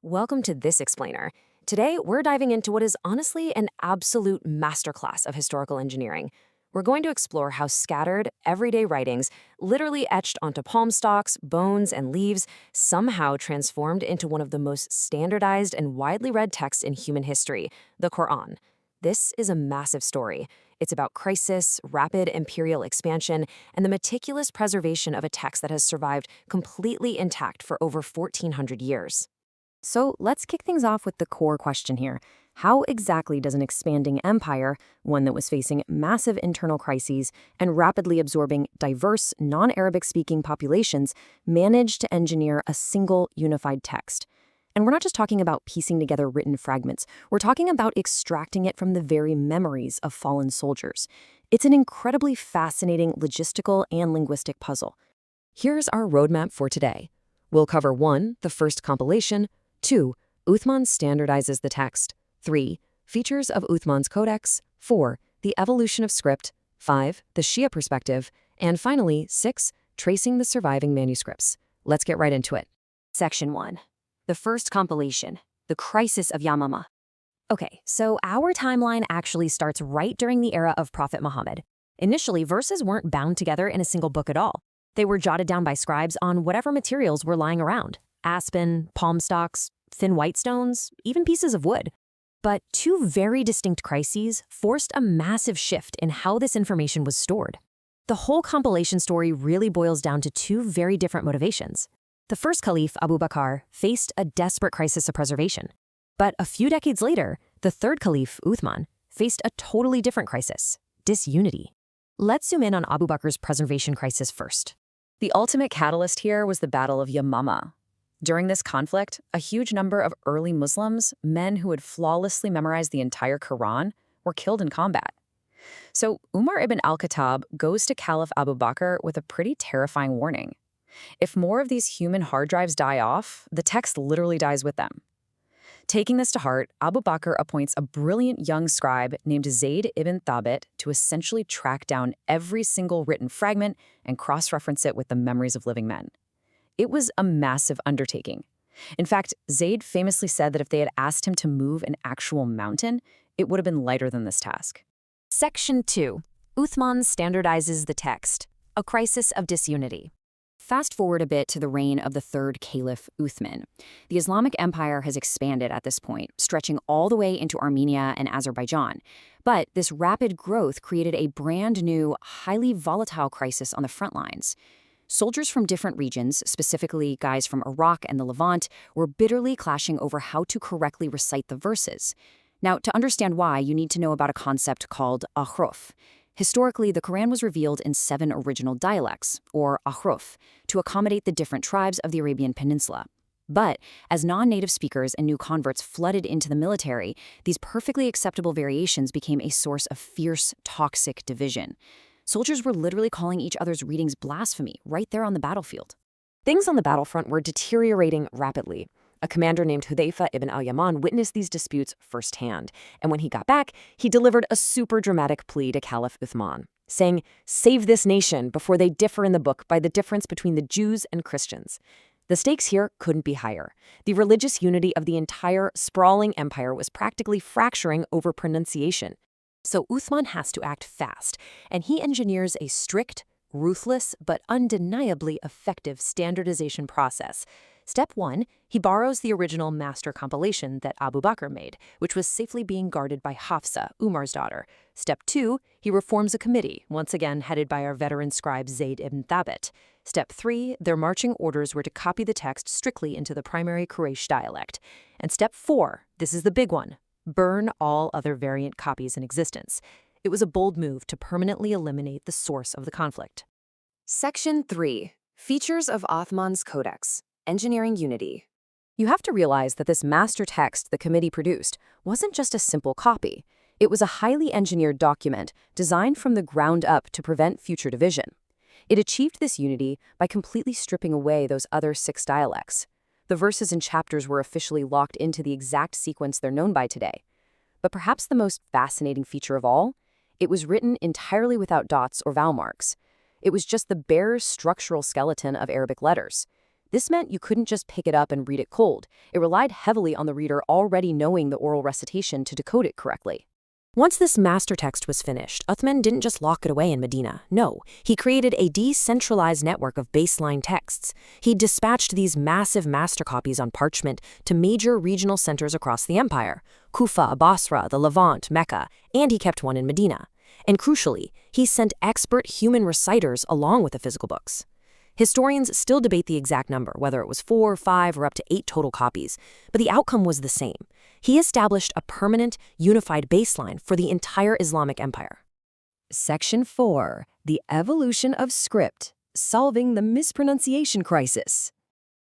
Welcome to This Explainer. Today, we're diving into what is honestly an absolute masterclass of historical engineering. We're going to explore how scattered, everyday writings, literally etched onto palm stalks, bones, and leaves, somehow transformed into one of the most standardized and widely read texts in human history, the Qur'an. This is a massive story. It's about crisis, rapid imperial expansion, and the meticulous preservation of a text that has survived completely intact for over 1,400 years. So let's kick things off with the core question here. How exactly does an expanding empire, one that was facing massive internal crises and rapidly absorbing diverse, non-Arabic speaking populations, manage to engineer a single unified text? And we're not just talking about piecing together written fragments. We're talking about extracting it from the very memories of fallen soldiers. It's an incredibly fascinating logistical and linguistic puzzle. Here's our roadmap for today. We'll cover 1. The first compilation. 2. Uthman standardizes the text. 3. Features of Uthman's codex. 4. The evolution of script. 5. The Shia perspective. And finally, 6. Tracing the surviving manuscripts. Let's get right into it. Section 1. The first compilation. The crisis of Yamama. Okay, so our timeline actually starts right during the era of Prophet Muhammad. Initially, verses weren't bound together in a single book at all. They were jotted down by scribes on whatever materials were lying around. Aspen, palm stalks, thin white stones, even pieces of wood. But two very distinct crises forced a massive shift in how this information was stored. The whole compilation story really boils down to two very different motivations. The first caliph, Abu Bakr, faced a desperate crisis of preservation. But a few decades later, the third caliph, Uthman, faced a totally different crisis: disunity. Let's zoom in on Abu Bakr's preservation crisis first. The ultimate catalyst here was the Battle of Yamama. During this conflict, a huge number of early Muslims, men who had flawlessly memorized the entire Quran, were killed in combat. So Umar ibn al-Khattab goes to Caliph Abu Bakr with a pretty terrifying warning. If more of these human hard drives die off, the text literally dies with them. Taking this to heart, Abu Bakr appoints a brilliant young scribe named Zayd ibn Thabit to essentially track down every single written fragment and cross-reference it with the memories of living men. It was a massive undertaking. In fact, Zayd famously said that if they had asked him to move an actual mountain, it would have been lighter than this task. Section 2. Uthman standardizes the text. A crisis of disunity. Fast forward a bit to the reign of the third caliph, Uthman. The Islamic Empire has expanded at this point, stretching all the way into Armenia and Azerbaijan. But this rapid growth created a brand new, highly volatile crisis on the front lines. Soldiers from different regions, specifically guys from Iraq and the Levant, were bitterly clashing over how to correctly recite the verses. Now, to understand why, you need to know about a concept called ahruf. Historically, the Quran was revealed in 7 original dialects, or ahruf, to accommodate the different tribes of the Arabian Peninsula. But as non-native speakers and new converts flooded into the military, these perfectly acceptable variations became a source of fierce, toxic division. Soldiers were literally calling each other's readings blasphemy right there on the battlefield. Things on the battlefront were deteriorating rapidly. A commander named Hudayfa ibn al-Yaman witnessed these disputes firsthand, and when he got back, he delivered a super dramatic plea to Caliph Uthman, saying, "Save this nation before they differ in the book by the difference between the Jews and Christians." The stakes here couldn't be higher. The religious unity of the entire sprawling empire was practically fracturing over pronunciation. So Uthman has to act fast, and he engineers a strict, ruthless, but undeniably effective standardization process. Step 1, he borrows the original master compilation that Abu Bakr made, which was safely being guarded by Hafsa, Umar's daughter. Step 2, he reforms a committee, once again headed by our veteran scribe Zayd ibn Thabit. Step 3, their marching orders were to copy the text strictly into the primary Quraysh dialect. And step 4, this is the big one: burn all other variant copies in existence. It was a bold move to permanently eliminate the source of the conflict. Section 3. Features of Uthman's Codex. Engineering unity. You have to realize that this master text the committee produced wasn't just a simple copy. It was a highly engineered document designed from the ground up to prevent future division. It achieved this unity by completely stripping away those other 6 dialects. The verses and chapters were officially locked into the exact sequence they're known by today. But perhaps the most fascinating feature of all, it was written entirely without dots or vowel marks. It was just the bare structural skeleton of Arabic letters. This meant you couldn't just pick it up and read it cold. It relied heavily on the reader already knowing the oral recitation to decode it correctly. Once this master text was finished, Uthman didn't just lock it away in Medina. No, he created a decentralized network of baseline texts. He dispatched these massive master copies on parchment to major regional centers across the empire: Kufa, Basra, the Levant, Mecca, and he kept one in Medina. And crucially, he sent expert human reciters along with the physical books. Historians still debate the exact number, whether it was 4, 5, or up to 8 total copies, but the outcome was the same. He established a permanent, unified baseline for the entire Islamic empire. Section 4. The Evolution of Script, Solving the Mispronunciation Crisis.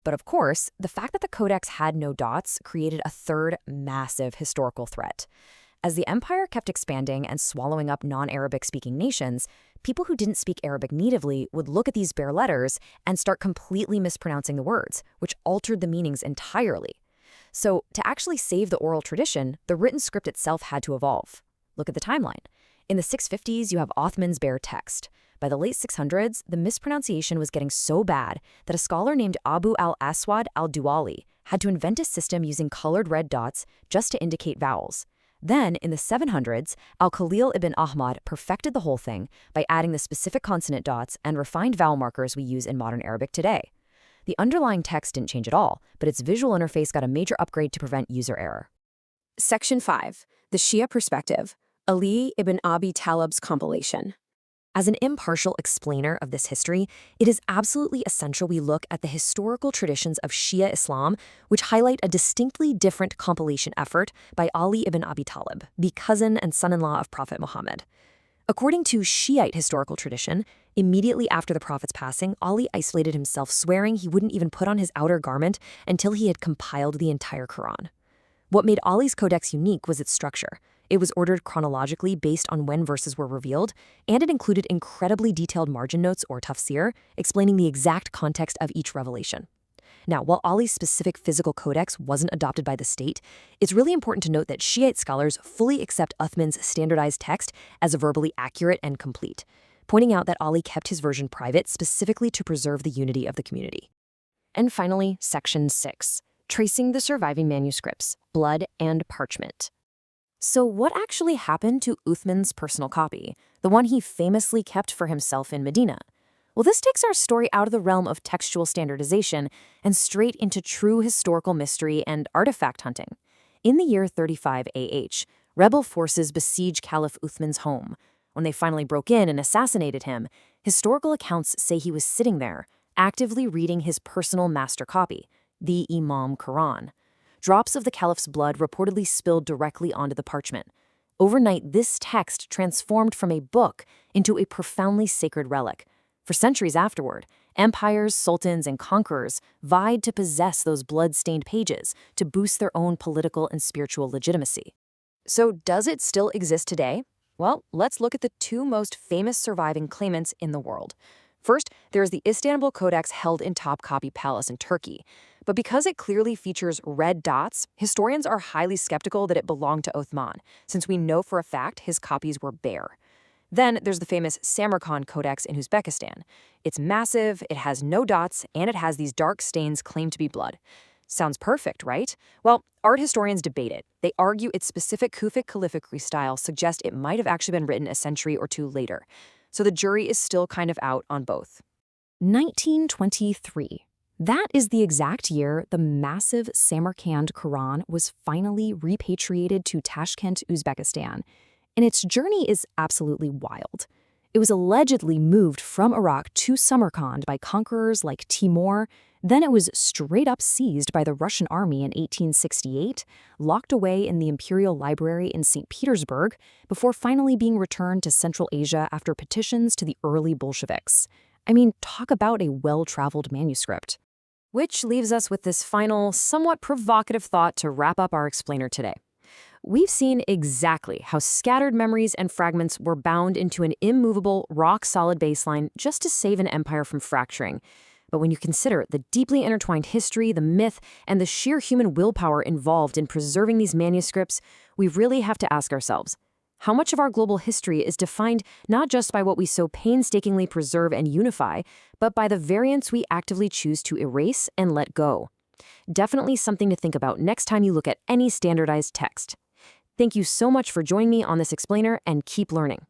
But of course, the fact that the codex had no dots created a third massive historical threat. As the empire kept expanding and swallowing up non-Arabic-speaking nations, people who didn't speak Arabic natively would look at these bare letters and start completely mispronouncing the words, which altered the meanings entirely. So, to actually save the oral tradition, the written script itself had to evolve. Look at the timeline. In the 650s, you have Othman's bare text. By the late 600s, the mispronunciation was getting so bad that a scholar named Abu al-Aswad al-Duwali had to invent a system using colored red dots just to indicate vowels. Then, in the 700s, al-Khalil ibn Ahmad perfected the whole thing by adding the specific consonant dots and refined vowel markers we use in modern Arabic today. The underlying text didn't change at all, but its visual interface got a major upgrade to prevent user error. Section 5. The Shia Perspective, Ali ibn Abi Talib's Compilation. As an impartial explainer of this history, it is absolutely essential we look at the historical traditions of Shia Islam, which highlight a distinctly different compilation effort by Ali ibn Abi Talib, the cousin and son-in-law of Prophet Muhammad. According to Shiite historical tradition, immediately after the Prophet's passing, Ali isolated himself, swearing he wouldn't even put on his outer garment until he had compiled the entire Qur'an. What made Ali's codex unique was its structure. It was ordered chronologically based on when verses were revealed, and it included incredibly detailed margin notes or tafsir, explaining the exact context of each revelation. Now, while Ali's specific physical codex wasn't adopted by the state, it's really important to note that Shiite scholars fully accept Uthman's standardized text as verbally accurate and complete, pointing out that Ali kept his version private specifically to preserve the unity of the community. And finally, Section 6, Tracing the Surviving Manuscripts, Blood and Parchment. So what actually happened to Uthman's personal copy, the one he famously kept for himself in Medina? Well, this takes our story out of the realm of textual standardization and straight into true historical mystery and artifact hunting. In the year 35 AH, rebel forces besieged Caliph Uthman's home. When they finally broke in and assassinated him, historical accounts say he was sitting there, actively reading his personal master copy, the Imam Qur'an. Drops of the caliph's blood reportedly spilled directly onto the parchment. Overnight, this text transformed from a book into a profoundly sacred relic. For centuries afterward, empires, sultans, and conquerors vied to possess those blood-stained pages to boost their own political and spiritual legitimacy. So does it still exist today? Well, let's look at the two most famous surviving claimants in the world. First, there is the Istanbul Codex held in Topkapi Palace in Turkey. But because it clearly features red dots, historians are highly skeptical that it belonged to Uthman, since we know for a fact his copies were bare. Then there's the famous Samarkand Codex in Uzbekistan. It's massive, it has no dots, and it has these dark stains claimed to be blood. Sounds perfect, right? Well, art historians debate it. They argue its specific Kufic calligraphy style suggests it might have actually been written a century or two later. So the jury is still kind of out on both. 1923. That is the exact year the massive Samarkand Quran was finally repatriated to Tashkent, Uzbekistan. And its journey is absolutely wild. It was allegedly moved from Iraq to Samarkand by conquerors like Timur. Then it was straight up seized by the Russian army in 1868, locked away in the Imperial Library in St. Petersburg, before finally being returned to Central Asia after petitions to the early Bolsheviks. I mean, talk about a well-traveled manuscript. Which leaves us with this final, somewhat provocative thought to wrap up our explainer today. We've seen exactly how scattered memories and fragments were bound into an immovable, rock-solid baseline just to save an empire from fracturing. But when you consider the deeply intertwined history, the myth, and the sheer human willpower involved in preserving these manuscripts, we really have to ask ourselves, how much of our global history is defined not just by what we so painstakingly preserve and unify, but by the variants we actively choose to erase and let go. Definitely something to think about next time you look at any standardized text. Thank you so much for joining me on this explainer, and keep learning.